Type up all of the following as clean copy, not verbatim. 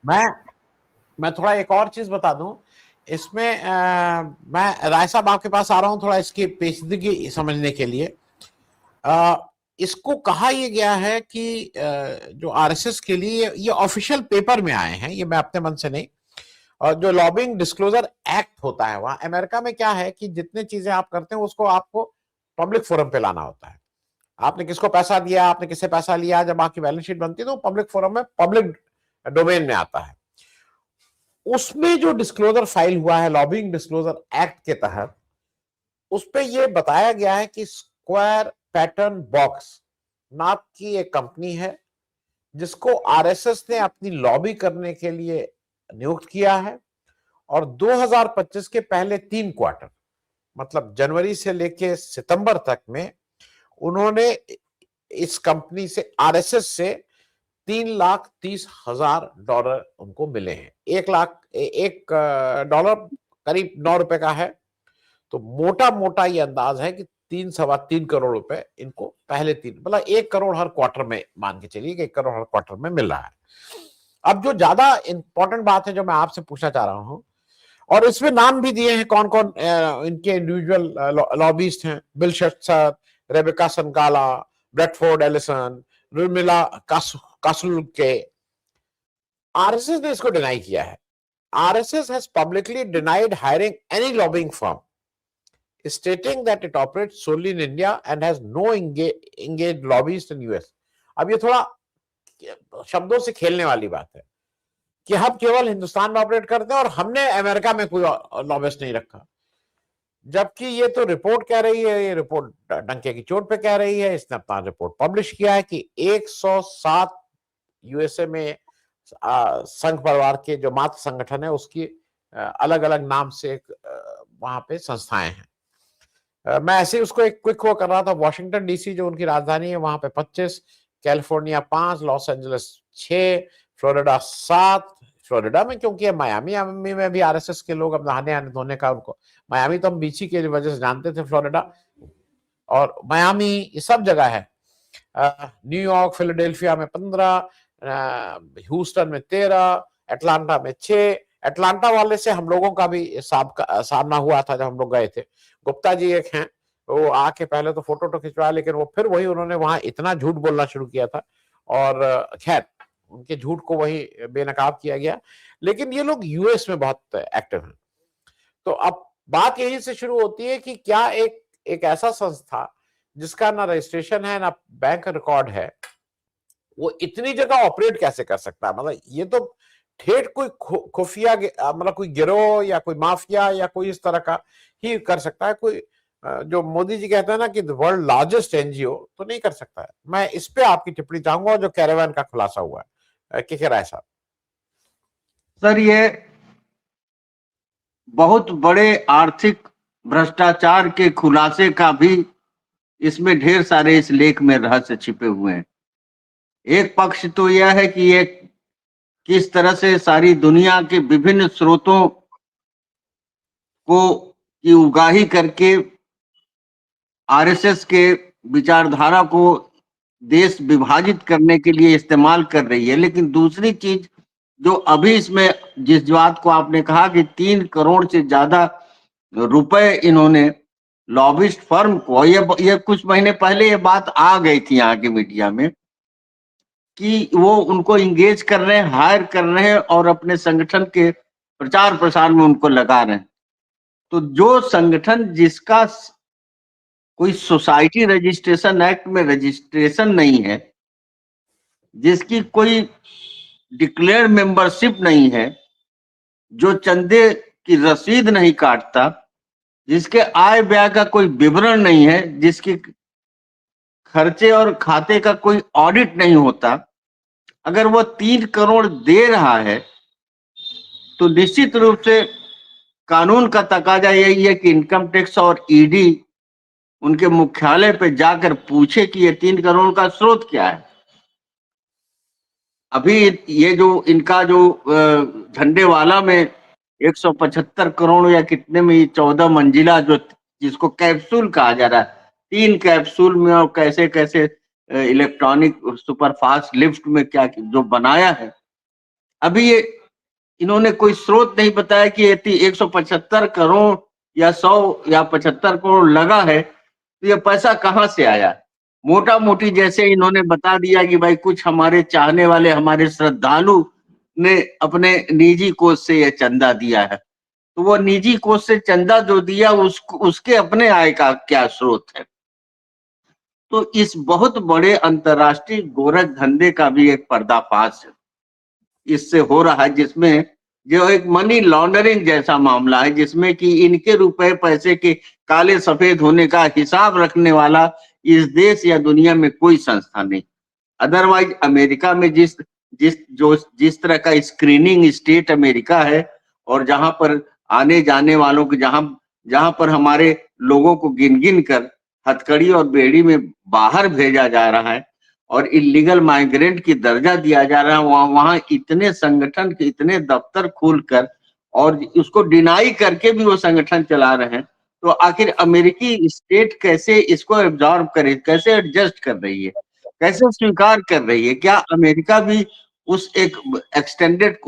मैं मैं थोड़ा एक और चीज बता दूं इसमें। मैं राय साहब आपके पास आ रहा हूं थोड़ा इसकी पेचीदगी समझने के लिए। अ, इसको कहा यह गया है कि जो आरएसएस के लिए ये ऑफिशियल पेपर में आए हैं, ये मैं अपने मन से नहीं। और जो लॉबिंग डिस्क्लोजर एक्ट होता है वहां अमेरिका में क्या है कि जितने चीजें आप करते हैं उसको आपको पब्लिक फोरम पे लाना होता है। आपने किसको पैसा दिया, आपने किससे पैसा लिया, जब आपकी बैलेंस शीट बनती है तो पब्लिक फोरम में, पब्लिक डोमेन में आता है। उसमें जो डिस्क्लोजर फाइल हुआ है लॉबिंग डिस्क्लोजर एक्ट के तहत, उस पे ये बताया गया है कि स्क्वायर पैटर्न बॉक्स नाम की एक कंपनी है जिसको आरएसएस ने अपनी लॉबी करने के लिए नियुक्त किया है। और 2025 के पहले 3 क्वार्टर, मतलब जनवरी से लेके सितंबर तक में, उन्होंने इस कंपनी से, आरएसएस से, $3,30,000 उनको मिले हैं। 1 लाख, एक डॉलर करीब ₹9 का है। तो मोटा मोटा ये अंदाज है कि 3 सवा 3 करोड़ रुपए इनको पहले 3, मतलब 1 करोड़ हर क्वार्टर में, मान के चलिए कि 1 करोड़ हर क्वार्टर में मिल रहा है। अब जो ज्यादा इंपॉर्टेंट बात है जो मैं आपसे पूछना चाह रहा हूं, और इसमें नाम भी दिए हैं कौन कौन इनके इंडिविजुअल लॉबिस्ट हैं: बिल शेट्सर, रेबेका सनकाला, ब्रेडफोर्ड एलिसन, रुमिला कासुलके। आरएसएस ने इसको डिनाई किया है। RSS has publicly denied hiring any lobbying firm, stating that it operates solely in India and has no engaged lobbyists in US। अब ये थोड़ा शब्दों से खेलने वाली बात है कि हम केवल हिंदुस्तान में ऑपरेट करते हैं और हमने अमेरिका में कोई लॉबिस्ट नहीं रखा। जबकि ये तो रिपोर्ट कह रही है, ये रिपोर्ट डंके की चोट पे कह रही है, इसने अपना रिपोर्ट पब्लिश किया है कि 107 यूएसए में संघ परिवार के जो मातृ संगठन है उसकी अलग अलग नाम से वहां पे संस्थाएं हैं। मैं ऐसे ही उसको एक क्विक वो कर रहा था। वॉशिंगटन डीसी जो उनकी राजधानी है वहां पे 25, California 5, Los Angeles 6, Florida 7। Florida में क्योंकि मायामी में भी आरएसएस के लोग अब नहाने आने धोने का उनको, मायामी तो हम बीची के वजह से जानते थे, फ्लोरिडा और मायामी ये सब जगह है। न्यूयॉर्क, फिलाडेल्फिया में 15, ह्यूस्टन में 13, एटलांटा में 6। एटलांटा वाले से हम लोगों का भी सामना हुआ था जब हम लोग गए थे। गुप्ता जी एक हैं, वो आके पहले तो फोटो तो खिंचवाया, लेकिन वो फिर वही उन्होंने वहां इतना झूठ बोलना शुरू किया था, और खैर उनके झूठ को वही बेनकाब किया गया। लेकिन ये लोग यूएस में बहुत एक्टिव हैं। तो अब बात यही से शुरू होती है कि क्या एक ऐसा संस्था जिसका ना रजिस्ट्रेशन है ना बैंक रिकॉर्ड है, वो इतनी जगह ऑपरेट कैसे कर सकता है? मतलब ये तो ठेठ कोई खुफिया मतलब कोई गिरोह या कोई माफिया या कोई इस तरह का ही कर सकता है। कोई जो मोदी जी कहते हैं ना कि वर्ल्ड लार्जेस्ट एनजीओ तो नहीं कर सकता है। मैं इस पे आपकी टिप्पणी चाहूंगा, जो कैरेवन का खुलासा हुआ है। क्या राय साहब? सर, ये बहुत बड़े आर्थिक भ्रष्टाचार के खुलासे का भी इसमें ढेर सारे इस लेख में रहस्य छिपे हुए हैं। एक पक्ष तो यह है कि ये किस तरह से सारी दुनिया के विभिन्न स्रोतों को की उगाही करके आरएसएस के विचारधारा को देश विभाजित करने के लिए इस्तेमाल कर रही है। लेकिन दूसरी चीज जो अभी इसमें, जिस बात को आपने कहा कि 3 करोड़ से ज्यादा रुपए इन्होंने लॉबिस्ट फर्म को, ये कुछ महीने पहले ये बात आ गई थी यहाँ की मीडिया में कि वो उनको इंगेज कर रहे हैं, हायर कर रहे हैं और अपने संगठन के प्रचार प्रसार में उनको लगा रहे हैं। तो जो संगठन जिसका कोई सोसाइटी रजिस्ट्रेशन एक्ट में रजिस्ट्रेशन नहीं है, जिसकी कोई डिक्लेयर्ड मेंबरशिप नहीं है, जो चंदे की रसीद नहीं काटता, जिसके आय व्यय का कोई विवरण नहीं है, जिसके खर्चे और खाते का कोई ऑडिट नहीं होता, अगर वो 3 करोड़ दे रहा है तो निश्चित रूप से कानून का तकाजा यही है कि इनकम टैक्स और ईडी उनके मुख्यालय पे जाकर पूछे कि ये 3 करोड़ का स्रोत क्या है। अभी ये जो इनका जो झंडेवाला में 175 करोड़ या कितने में, ये 14 मंजिला जो, जिसको कैप्सूल कहा जा रहा है, 3 कैप्सूल में और कैसे कैसे इलेक्ट्रॉनिक सुपरफास्ट लिफ्ट में क्या जो बनाया है, अभी ये इन्होंने कोई स्रोत नहीं बताया कि 175 करोड़ या 100 या 75 करोड़ लगा है, तो ये पैसा कहां से आया। मोटा मोटी जैसे इन्होंने बता दिया कि भाई कुछ हमारे चाहने वाले, हमारे श्रद्धालु ने अपने निजी कोष से यह चंदा दिया है, तो वो निजी कोष से चंदा जो दिया उसके अपने आय का क्या स्रोत है। तो इस बहुत बड़े अंतर्राष्ट्रीय गोरख धंधे का भी एक पर्दाफाश इससे हो रहा है, जिसमें जो एक मनी लॉन्ड्रिंग जैसा मामला है, जिसमें कि इनके रुपए पैसे के काले सफेद होने का हिसाब रखने वाला इस देश या दुनिया में कोई संस्था नहीं। अदरवाइज अमेरिका में जिस तरह का स्क्रीनिंग स्टेट अमेरिका है, और जहां पर आने जाने वालों को जहां पर हमारे लोगों को गिन गिन कर हथकड़ी और बेड़ी में बाहर भेजा जा रहा है और इलीगल माइग्रेंट की दर्जा दिया जा रहा है, वहां इतने संगठन के इतने दफ्तर खोलकर और उसको डिनाई करके भी वो संगठन चला रहे हैं, तो आखिर अमेरिकी स्टेट कैसे इसको एब्जॉर्ब करे, कैसे एडजस्ट कर रही है, कैसे स्वीकार कर रही है। क्या अमेरिका भी उस एक एक्सटेंडेड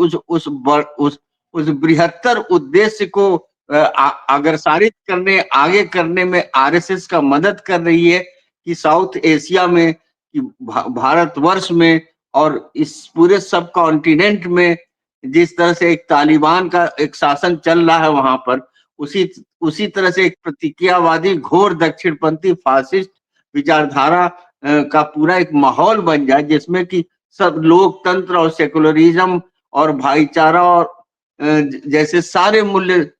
उस बृहत्तर उद्देश्य को अग्रसारित करने, आगे करने में आरएसएस का मदद कर रही है कि साउथ एशिया में, कि भारतवर्ष में और इस पूरे सब कॉन्टिनेंट में जिस तरह से एक तालिबान का एक शासन चल रहा है वहां पर, उसी तरह से एक प्रतिक्रियावादी घोर दक्षिणपंथी फासिस्ट विचारधारा का पूरा एक माहौल बन जाए, जिसमें कि सब लोकतंत्र और सेकुलरिज्म और भाईचारा और जैसे सारे मूल्य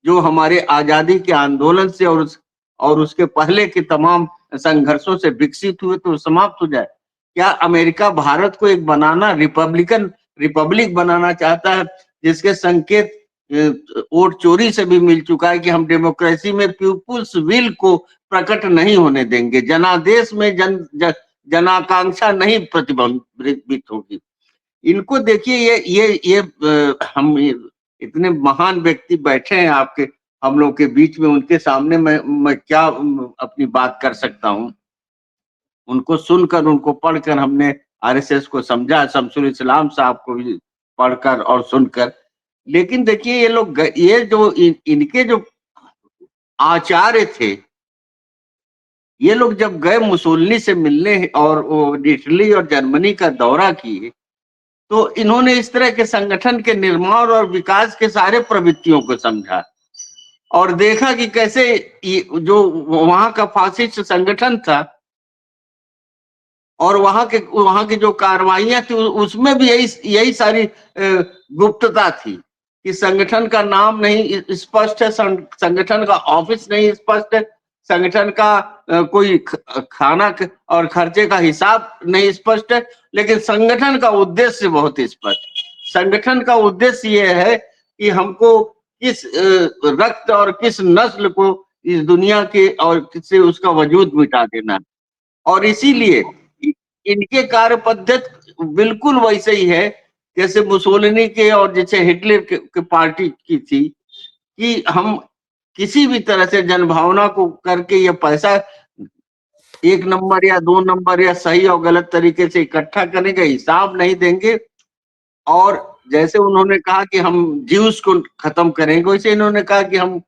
जो हमारे आजादी के आंदोलन से और उसके पहले के तमाम संघर्षों से विकसित हुए, तो समाप्त हो जाए। क्या अमेरिका भारत को एक रिपब्लिक बनाना चाहता है, जिसके संकेत वोट चोरी से भी मिल चुका है कि हम डेमोक्रेसी में पीपुल्स विल को प्रकट नहीं होने देंगे, जनादेश में जनाकांक्षा नहीं प्रतिबिंबित होगी। इनको देखिए, ये हम इतने महान व्यक्ति बैठे हैं आपके हम लोग के बीच में, उनके सामने मैं क्या अपनी बात कर सकता हूँ। उनको सुनकर, उनको पढ़कर हमने आरएसएस को समझा, शमसुल इस्लाम साहब को भी पढ़कर और सुनकर। लेकिन देखिए ये लोग, ये जो इनके जो आचार्य थे, ये लोग जब गए मुसोलिनी से मिलने और वो इटली और जर्मनी का दौरा किए, तो इन्होंने इस तरह के संगठन के निर्माण और विकास के सारे प्रवृत्तियों को समझा और देखा कि कैसे जो वहां का फासिस्ट संगठन था और वहां की जो कार्रवाइयां थी, उसमें भी यही सारी गुप्तता थी कि संगठन का नाम नहीं स्पष्ट है, संगठन का ऑफिस नहीं स्पष्ट है, संगठन का कोई खाना और खर्चे का हिसाब नहीं स्पष्ट है, लेकिन संगठन का उद्देश्य बहुत स्पष्ट। संगठन का उद्देश्य ये है कि हमको किस रक्त और किस नस्ल को इस दुनिया के और किससे उसका वजूद मिटा देना, और इसीलिए इनके कार्य पद्धति बिल्कुल वैसे ही है जैसे मुसोलिनी के और जैसे हिटलर के पार्टी की थी, कि हम किसी भी तरह से जनभावना को करके ये पैसा 1 नंबर या 2 नंबर या सही और गलत तरीके से इकट्ठा करेंगे, हिसाब नहीं देंगे। और जैसे उन्होंने कहा कि हम ज्यूस को खत्म करेंगे, वैसे इन्होंने कहा कि हम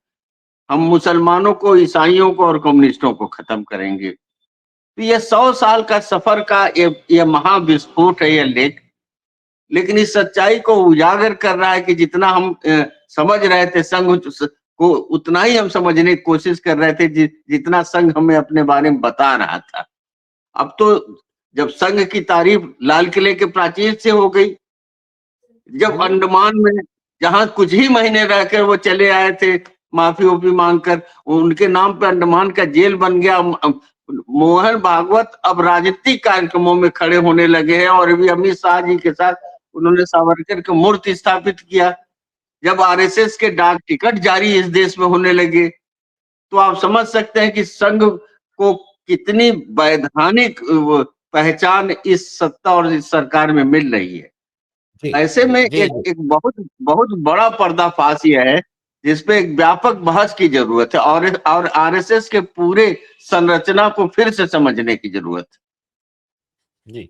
मुसलमानों को, ईसाइयों को और कम्युनिस्टों को खत्म करेंगे। तो ये 100 साल का सफर का ये महाविस्फोट है ये लेख, लेकिन इस सच्चाई को उजागर कर रहा है कि जितना हम समझ रहे थे संघ को, उतना ही हम समझने की कोशिश कर रहे थे जितना संघ हमें अपने बारे में बता रहा था। अब तो जब संघ की तारीफ लाल किले के प्राचीर से हो गई, जब अंडमान में जहां कुछ ही महीने रहकर वो चले आए थे माफी ओफी मांगकर, उनके नाम पे अंडमान का जेल बन गया। मोहन भागवत अब राजनीतिक कार्यक्रमों में खड़े होने लगे हैं और अभी अमित शाह जी के साथ उन्होंने सावरकर की मूर्ति स्थापित किया। जब आरएसएस के डाक टिकट जारी इस देश में होने लगे, तो आप समझ सकते हैं कि संघ को कितनी वैधानिक पहचान इस सत्ता और इस सरकार में मिल रही है। ऐसे में एक बहुत बड़ा पर्दाफाश यह है जिसपे एक व्यापक बहस की जरूरत है और आरएसएस के पूरे संरचना को फिर से समझने की जरूरत है। जी।